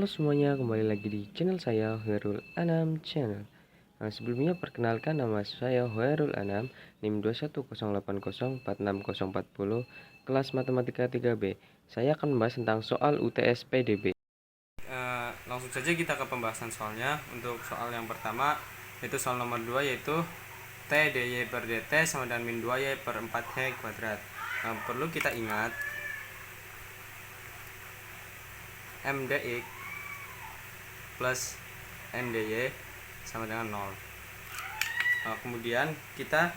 Halo semuanya, kembali lagi di channel saya, Hoerul Anam Channel. Sebelumnya perkenalkan, nama saya Hoerul Anam, NIM 210804640, kelas Matematika 3B. Saya akan membahas tentang soal UTS PDB. Langsung saja kita ke pembahasan soalnya. Untuk soal yang pertama, yaitu soal nomor 2, yaitu T dy per dt sama dengan min 2y per 4y kuadrat. Perlu kita ingat mdx plus ndy sama dengan 0. Kemudian kita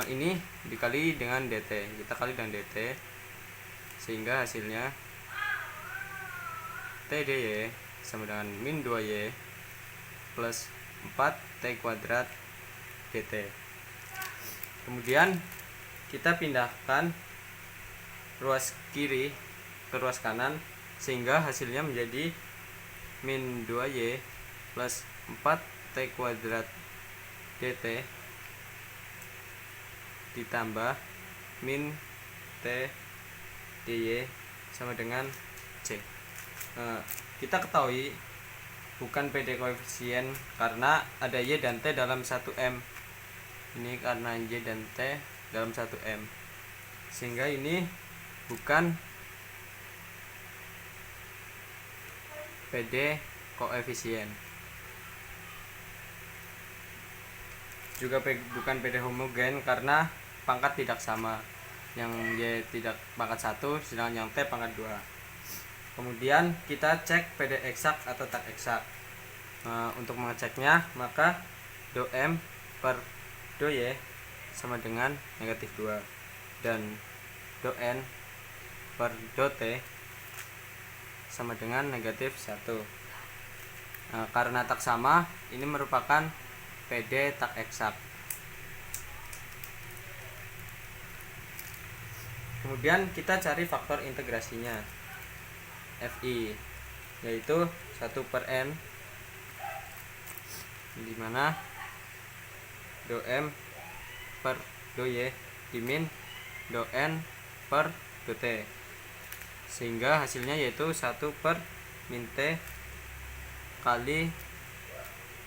ini dikali dengan dt, kita kali dengan dt, sehingga hasilnya T dy sama dengan min 2y plus 4t kuadrat dt. Kemudian kita pindahkan ruas kiri ke ruas kanan, sehingga hasilnya menjadi min 2y plus 4t kuadrat dt ditambah min t dy sama dengan c. Kita ketahui bukan PD koefisien karena ada y dan t dalam 1m. Ini karena y dan t dalam 1m, sehingga ini bukan PD koefisien. Juga bukan PD homogen karena pangkat tidak sama. Yang y tidak pangkat 1, sedangkan yang t pangkat 2. Kemudian kita cek PD eksak atau tak eksak. Untuk mengeceknya, maka do m per do y sama dengan negatif 2, dan do n per do t sama dengan negatif 1. Karena tak sama, ini merupakan PD tak eksak. Kemudian kita cari faktor integrasinya, Fi, yaitu 1 per n, dimana do m per do y dimin do n per do t, sehingga hasilnya yaitu 1 per min t kali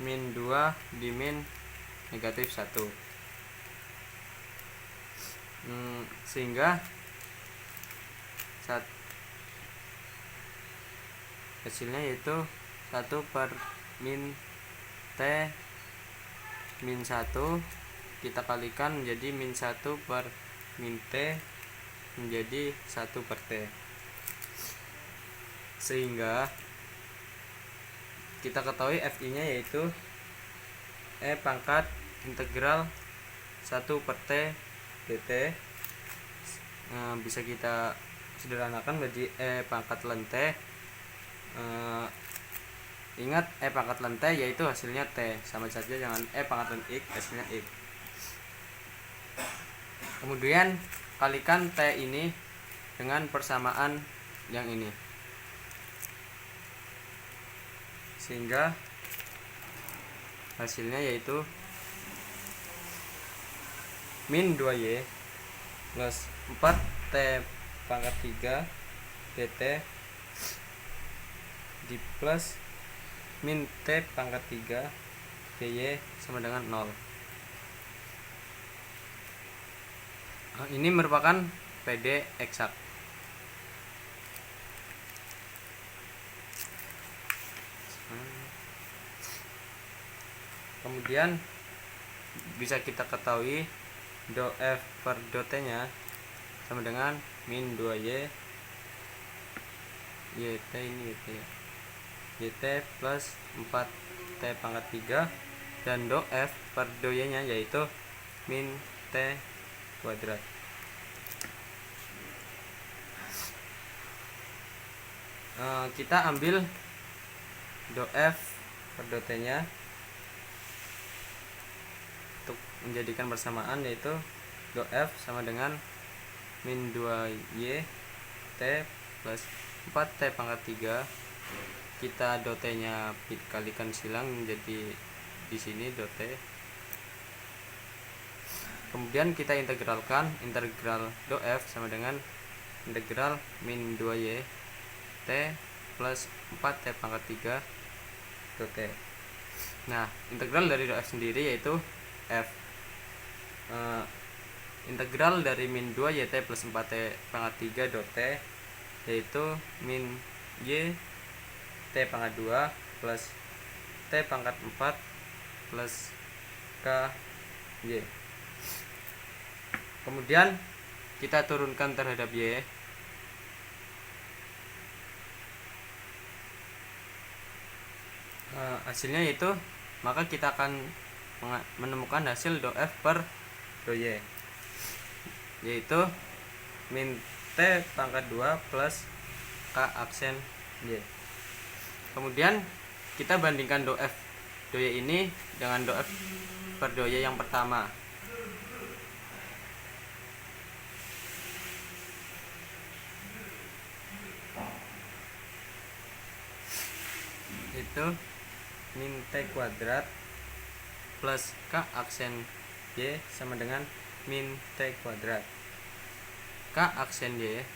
min 2 dimin negatif 1. Sehingga hasilnya yaitu 1 per min t min 1 kita kalikan menjadi min 1 per min t menjadi 1 per t, sehingga kita ketahui Fi nya yaitu E pangkat integral 1 per t dt. Bisa kita sederhanakan menjadi E pangkat ln t. Ingat, E pangkat ln t yaitu hasilnya t, sama saja dengan E pangkat ln x, hasilnya x. Kemudian kalikan t ini dengan persamaan yang ini, sehingga hasilnya yaitu min 2y plus 4t pangkat 3 dt di plus min t pangkat 3 dy sama dengan 0. Ini merupakan PD eksak. Kemudian bisa kita ketahui do f per do t nya sama dengan min 2y yt, ini yt ya, yt plus 4t pangkat 3, dan do f per do y nya yaitu min t kuadrat. Kita ambil do f per do t nya untuk menjadikan persamaan, yaitu do f sama dengan min 2y t plus 4t pangkat 3. Kita do t nya dikalikan silang menjadi di sini do t. Kemudian kita integralkan, integral do f sama dengan integral min 2y t plus 4 T pangkat 3 dot T. Nah, integral dari dot F sendiri yaitu F integral dari min 2 YT plus 4T pangkat 3 dot T yaitu min Y T pangkat 2 plus T pangkat 4 plus K Y. Kemudian kita turunkan terhadap Y. Hasilnya yaitu, maka kita akan menemukan hasil do F per do Y, yaitu min T pangkat 2 plus K aksen Y. Kemudian kita bandingkan do F do Y ini dengan do F per do Y yang pertama. Itu min T kuadrat plus K aksen Y sama dengan min T kuadrat. K aksen Y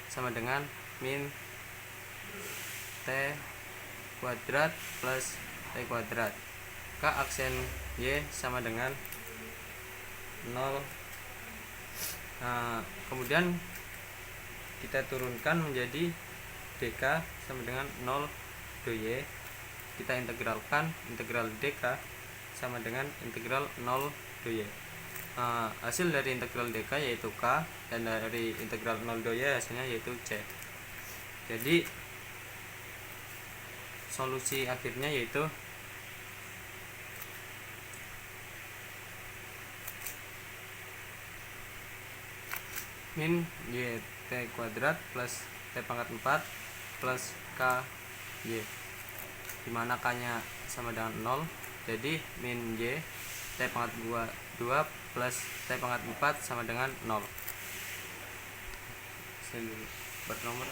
sama dengan min T kuadrat plus T kuadrat. K aksen Y sama dengan 0. Kemudian kita turunkan menjadi dk sama dengan 0 do Y. Kita integralkan, integral dk sama dengan integral 0 do Y. Hasil dari integral dk yaitu K, dan dari integral 0 do Y hasilnya yaitu C. Jadi solusi akhirnya yaitu min YT kuadrat plus T pangkat 4 plus K Y, dimana K nya sama dengan 0. Jadi min Y T pangkat 2 plus T pangkat 4 sama dengan 0. Saya bernomor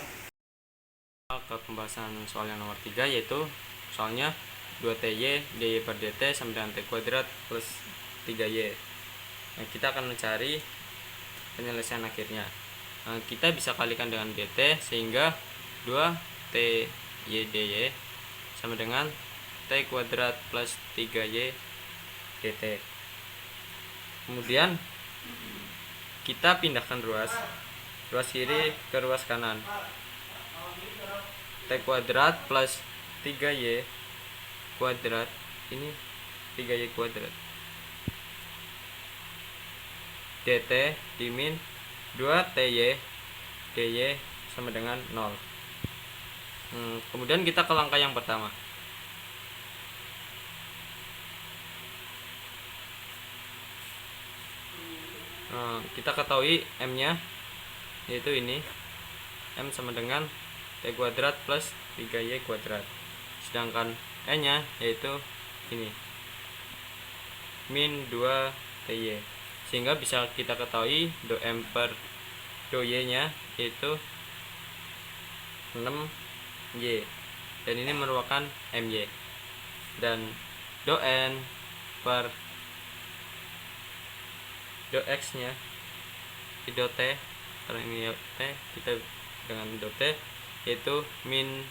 ke pembahasan soal yang nomor 3, yaitu soalnya 2TY dy per dt sama dengan T kuadrat plus 3Y. Nah, kita akan mencari penyelesaian akhirnya. Kita bisa kalikan dengan dt sehingga 2TY dy sama dengan T kuadrat plus 3Y dt. Kemudian kita pindahkan ruas kiri ke ruas kanan. T kuadrat plus 3Y kuadrat, ini 3Y kuadrat dt dimin 2TY dy sama dengan 0. Kemudian kita ke langkah yang pertama. Kita ketahui M nya yaitu ini, M sama dengan T kuadrat plus 3Y kuadrat, sedangkan E nya yaitu ini, min 2TY, sehingga bisa kita ketahui do M per do Y nya yaitu 6Y, dan ini merupakan MY, dan do N per do X nya do T, karena ini T, kita dengan do T yaitu min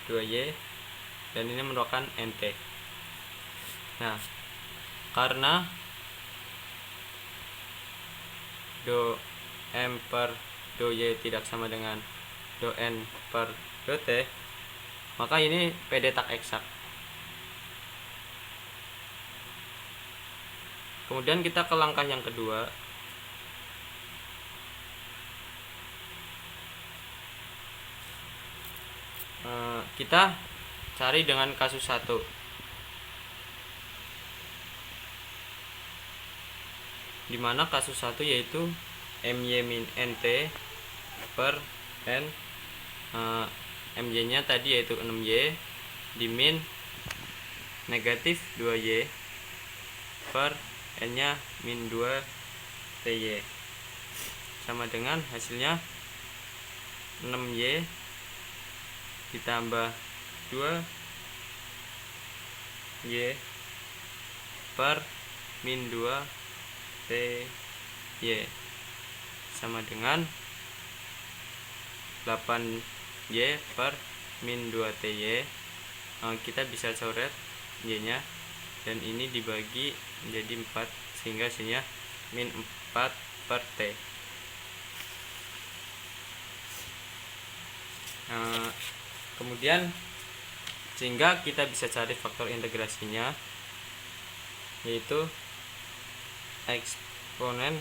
2Y, dan ini merupakan NT. Nah, karena do M per do Y tidak sama dengan do N per do T, maka ini PD tak eksak. Kemudian kita ke langkah yang kedua. Kita cari dengan kasus 1, dimana kasus 1 yaitu MY min NT per N. MY nya tadi yaitu 6Y dimin negatif 2Y per N nya min 2TY, sama dengan hasilnya 6Y ditambah 2Y per min 2TY sama dengan 8Y per min 2ty. Kita bisa coret y nya, dan ini dibagi menjadi 4 sehingga hasilnya min 4 per t. Kemudian sehingga kita bisa cari faktor integrasinya, yaitu eksponen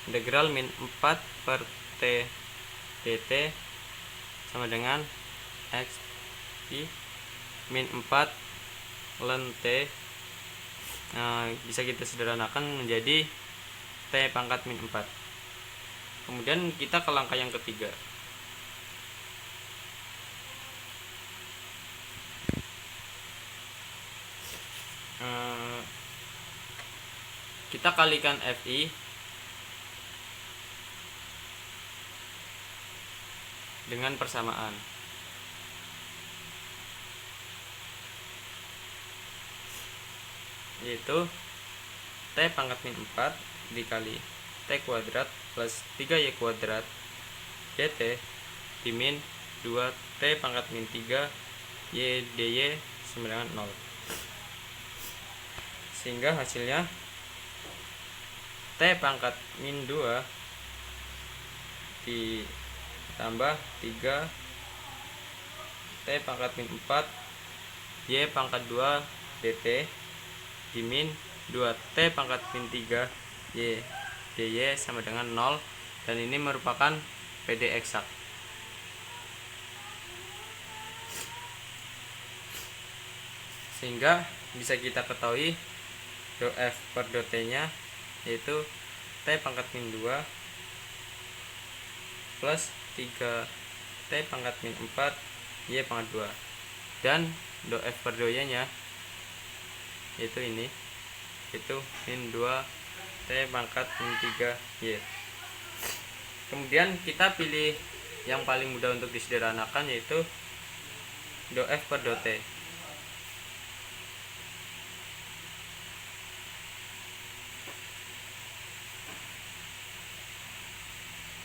integral min 4 per t dt sama dengan x i min 4 ln t. Bisa kita sederhanakan menjadi t pangkat min 4. Kemudian kita ke langkah yang ketiga. Kita kalikan fi dengan persamaan, yaitu t pangkat min 4 dikali t kuadrat plus 3y kuadrat dt dimin 2 t pangkat min 3 y dy sama dengan 0, sehingga hasilnya t pangkat min 2 ditambah 3 t pangkat min 4 y pangkat 2 dt dimin 2 t pangkat min 3 y dy sama dengan 0, dan ini merupakan PD eksak. Sehingga bisa kita ketahui do f per do t nya yaitu t pangkat min 2 plus 3 t pangkat min 4 y pangkat 2, dan do f per do y nya yaitu ini, itu min 2 t pangkat min 3 y. Kemudian kita pilih yang paling mudah untuk disederhanakan, yaitu do f per do t.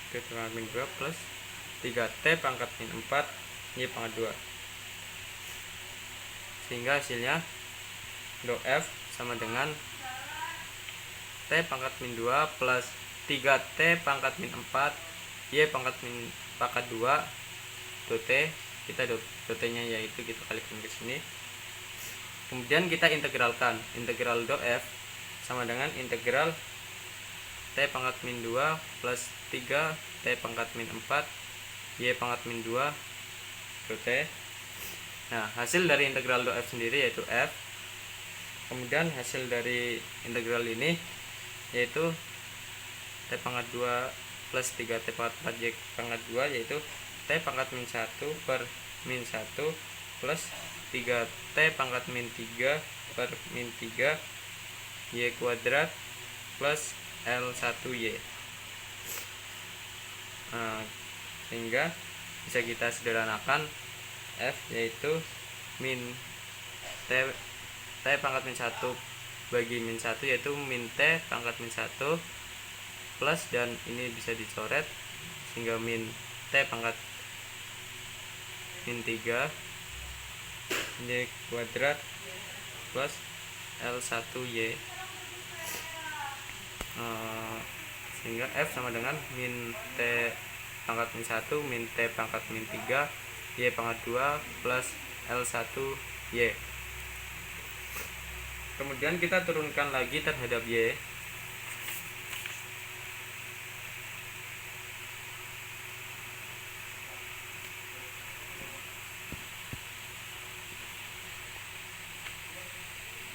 T pangkat min 2 plus 3t pangkat min 4 y pangkat 2, sehingga hasilnya do f sama dengan t pangkat min 2 plus 3t pangkat min 4 y pangkat min pangkat 2 do t. Kita do t nya yaitu kita kalikan ke sini. Kemudian kita integralkan, integral do f sama dengan integral t pangkat min 2 plus 3 t pangkat min 4 y pangkat min 2 do t. Nah, hasil dari integral do f sendiri yaitu f. Kemudian hasil dari integral ini yaitu t pangkat 2 plus 3 t pangkat 4 y pangkat 2, yaitu t pangkat min 1 per min 1 plus 3 t pangkat min 3 per min 3 y kuadrat plus L1y. Sehingga bisa kita sederhanakan f yaitu min t pangkat min 1 bagi min 1 yaitu min t pangkat min 1 plus, dan ini bisa dicoret sehingga min t pangkat min 3 y kuadrat plus L1y. Sehingga f sama dengan min t pangkat min 1 min t pangkat min 3 y pangkat 2 plus L1y. Kemudian kita turunkan lagi terhadap y.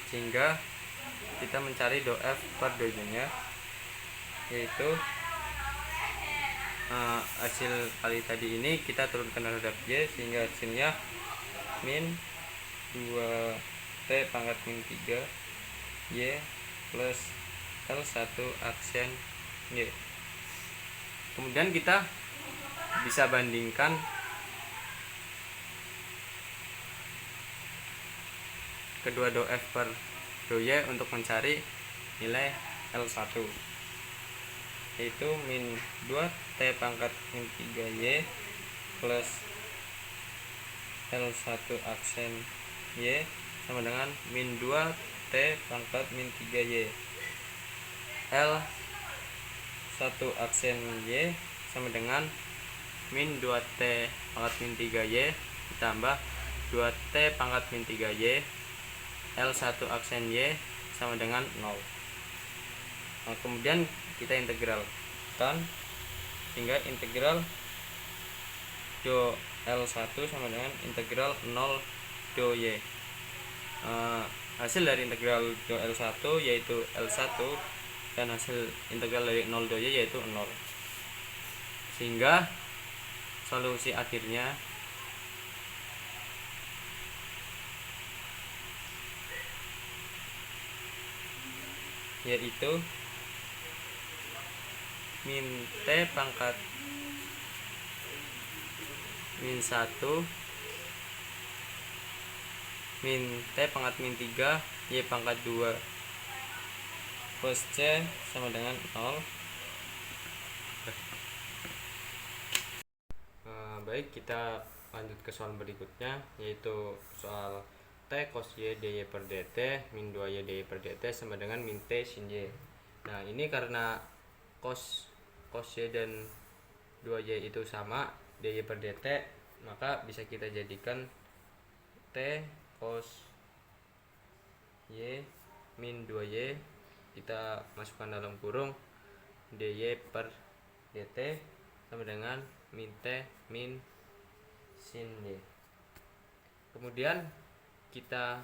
Sehingga kita mencari do f per do y nya, yaitu hasil kali tadi ini kita turunkan terhadap y, sehingga hasilnya min 2 t pangkat min 3 y plus L1 aksen y. Kemudian kita bisa bandingkan kedua do f per do y untuk mencari nilai L1, yaitu min 2 t pangkat min 3 y plus L1 aksen Y sama dengan min 2T pangkat min 3Y. L1 aksen Y sama dengan min 2T pangkat min 3Y ditambah 2T pangkat min 3Y. L1 aksen Y sama dengan 0. Nah, kemudian kita integralkan sehingga integral do L1 sama dengan integral 0 do Y. Hasil dari integral do L1 yaitu L1 dan hasil integral dari 0 do Y yaitu 0. Sehingga solusi akhirnya yaitu min T pangkat min 1 min T pangkat min 3 Y pangkat 2 plus C sama dengan 0. Baik, kita lanjut ke soal berikutnya, yaitu soal T cos Y dy per dt min 2Y dy per dt sama dengan min T sin Y. Nah, ini karena cos Y dan 2Y itu sama dy per dt, maka bisa kita jadikan T cos Y min 2Y kita masukkan dalam kurung dy per dt sama dengan min T min sin Y. Kemudian kita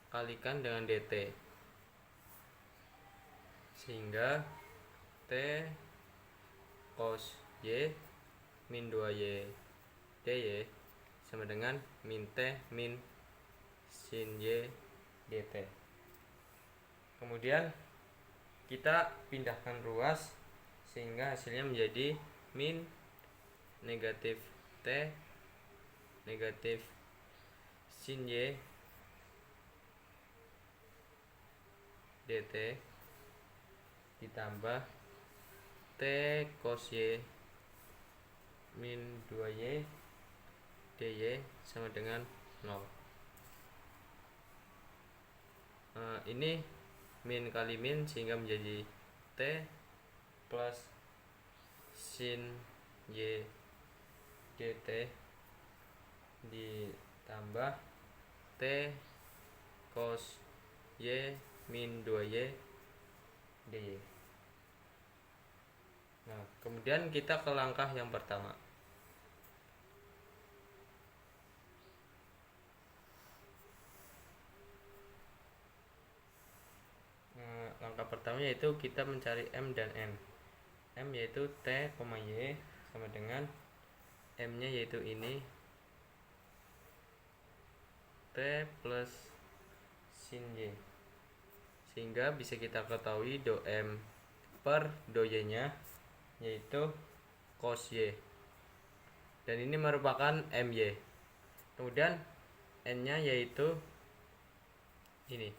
kalikan dengan dt sehingga T cos Y min 2Y dy sama dengan min T min sin Y dt. Kemudian kita pindahkan ruas sehingga hasilnya menjadi min negatif T negatif sin Y dt ditambah T cos Y min 2Y dy sama dengan 0. Ini min kali min sehingga menjadi T plus sin Y dt ditambah T cos Y min 2Y dy. Nah, kemudian kita ke langkah yang pertama. Langkah pertama yaitu kita mencari M dan N. M yaitu T, Y sama dengan M nya yaitu ini T plus sin Y, sehingga bisa kita ketahui do M per do Y nya yaitu cos Y, dan ini merupakan MY. Kemudian N nya yaitu ini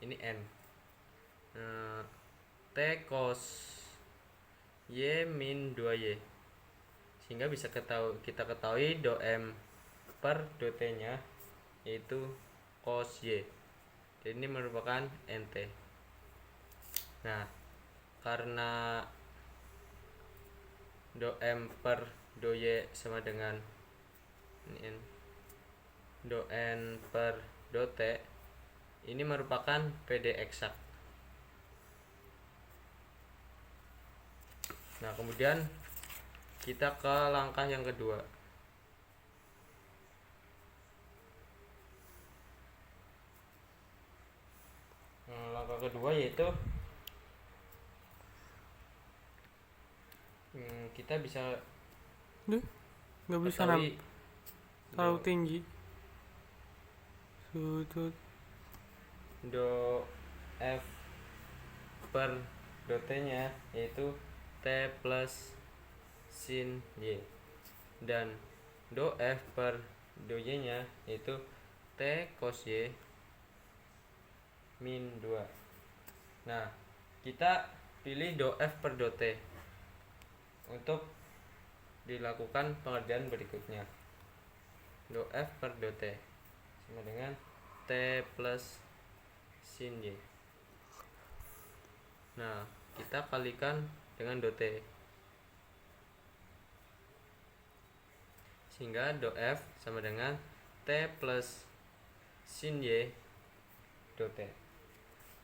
N, T cos Y min 2Y, sehingga bisa kita ketahui do M per do T nya yaitu cos Y, jadi ini merupakan NT. Nah, karena do M per do Y sama dengan ini do N per do T, ini merupakan PD eksak. Nah, kemudian kita ke langkah yang kedua. Langkah kedua yaitu kita bisa nggak bisa terlalu tinggi sudut do F per do T nya yaitu T plus sin Y, dan do F per do Y nya yaitu T cos Y min 2. Nah, kita pilih do F per do T untuk dilakukan pengerjaan berikutnya. do F per do T sama dengan T plus sin Y. Nah, kita kalikan dengan do T, sehingga do F sama dengan T plus sin Y do T.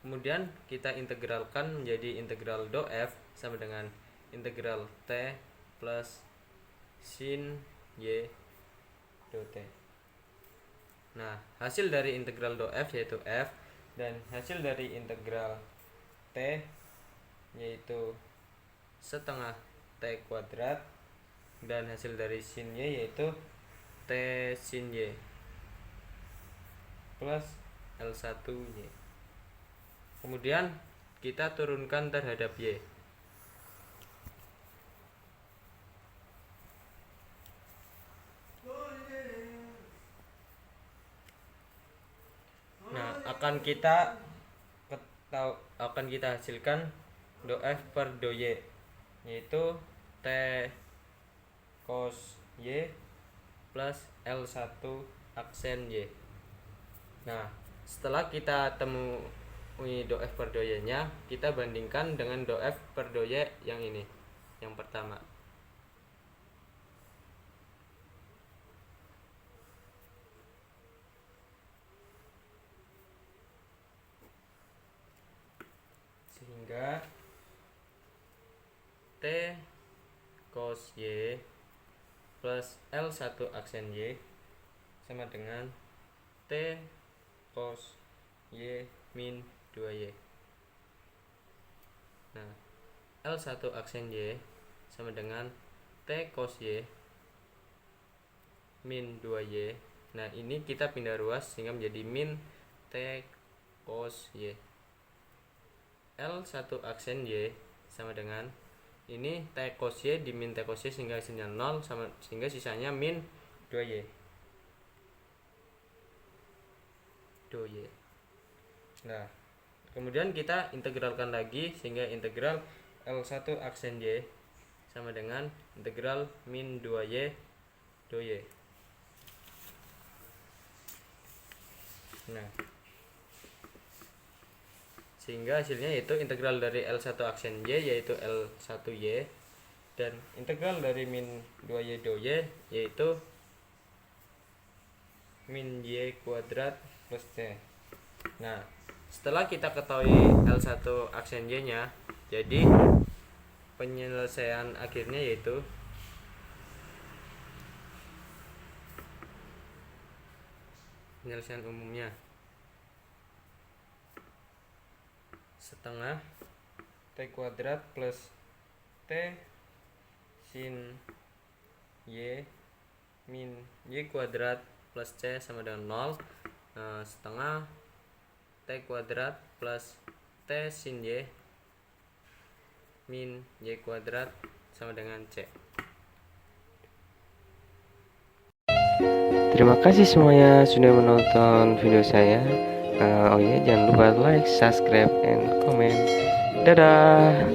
Kemudian kita integralkan menjadi integral do F sama dengan integral T plus sin Y do T. Nah, hasil dari integral do F yaitu F, dan hasil dari integral T yaitu setengah T kuadrat, dan hasil dari sin Y yaitu T sin Y plus L1Y. Kemudian kita turunkan terhadap Y. Nah, akan kita hasilkan do F per do Y, yaitu T cos Y plus L1 aksen Y. Nah, setelah kita temui do F per do Y nya, kita bandingkan dengan do F per do Y yang ini, yang pertama. Sehingga T cos Y plus L1 aksen Y sama dengan T cos Y min 2Y. Nah, L1 aksen Y sama dengan T cos Y min 2Y. Nah, ini kita pindah ruas sehingga menjadi min T cos Y. L1 aksen Y sama dengan ini T cos Y di min T cos Y sehingga hasilnya 0, sehingga sisanya min 2Y. Nah, kemudian kita integralkan lagi sehingga integral L1 aksen Y sama dengan integral min 2Y do Y. Nah, sehingga hasilnya yaitu integral dari L1 aksen Y yaitu L1Y, dan integral dari min 2Y do Y yaitu min Y kuadrat plus T. Nah, setelah kita ketahui L1 aksen Y nya, jadi penyelesaian akhirnya yaitu penyelesaian umumnya setengah T kuadrat plus T sin Y min Y kuadrat plus C sama dengan 0, setengah T kuadrat plus T sin Y min Y kuadrat sama dengan C. Terima kasih semuanya sudah menonton video saya. Oh ya, jangan lupa like, subscribe, and comment. Dadah.